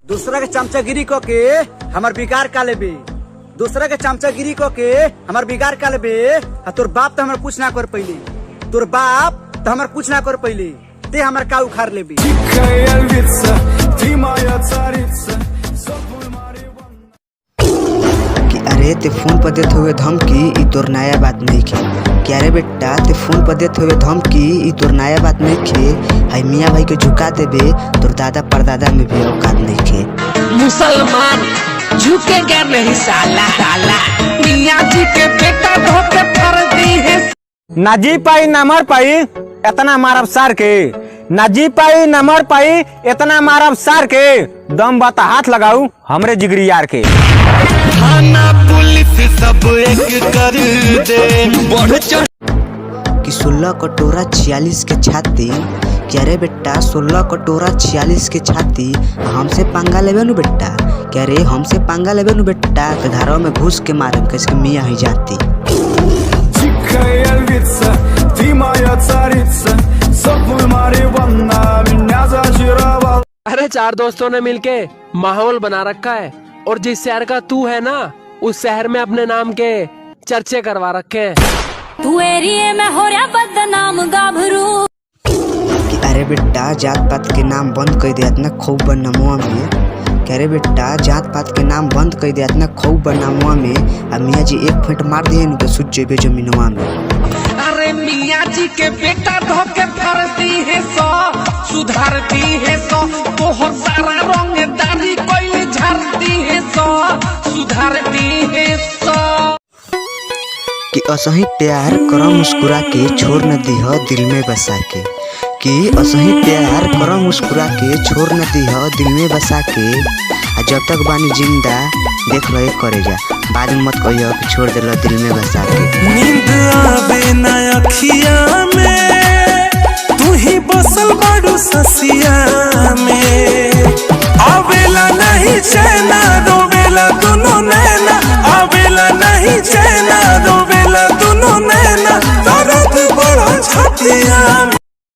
दूसरा के चमचागिरी को के हमार बिगाड़ का लेबे, दूसरा के चमचागिरी को के हमार बिगाड़ का लेबे। तोर बाप तो हमार कुछ ना कर पहले, तोर बाप तो हमार कुछ ना कर पहले, ते हमार का उखाड़ लेबे। कि अरे ते फोन पर देते हुए धमकी ई तोर नया बात नहीं खे। क्या रे बेटा ते फोन पर देते हुए धमकी ई तोर नया बात नहीं खे। हाय मियाँ भाई के झुका देबे तोर दादा परदादा में भी औकात नहीं खे। मुसलमान झुकेगा नहीं साला साला, मियाँ जी के बेटा धोखे फर्जी है। नाजी पाई न मर पाई इतना मारब सार के, नाजी पाई न मर पाई इतना मारब सार के। दम बाता हाथ लगाऊ हमरे जिगरी यार के। थाना पुलिस सब एक कर दे बढ़ चढ़ कि 16 कटोरा 46 के छाती। क्या रे बेटा 16 कटोरा 46 के छाती हमसे पंगा लेबे नु बेटा। क्या रे हमसे पंगा लेबे नु बेटा के घरों में घुस के मारे कैसे मियाँ ही जाती। अरे 4 दोस्तों ने मिलके माहौल बना रखा है और जिस शहर का तू है ना उस शहर में अपने नाम के चर्चे करवा रखे हैं। तू एरिए में हो रहा बदनाम गाभरू। कि अरे बेटा जात पात के नाम बंद कर दिया इतना खूब बनमुआ में। कह रे बेटा जात पात के नाम बंद कर दिया इतना खूब बनमुआ में। अब मियाँ जी एक फेंट मार दिए तो सुझ जेबे जमीनवा में। अरे मियाँ जी के बेटा धोखे फर्जी है सो, सुधारती है सो, तोहर सारा रंग दाढ़ी कोई झाड़ती है सो, सुधारती है सो। कि असही प्यार करो मुस्कुरा के छोड़ न दीह दिल में बसा के। कि असही प्यार करो मुस्कुरा के छोड़ न दीह दिल में बसा के। जब तक बानी जिंदा देख लो करे जा, बाद में मत कहियो कि छोड़ दे दिल में बसा के। नींद आवे ना अखिया में, तू ही बसल बाड़ू ससिया में। आवेला नहीं चैना रोवेला दोनों नैना, आवेला नहीं चैना रोवेला दोनों नैना। दर्द बड़ा छातिया में।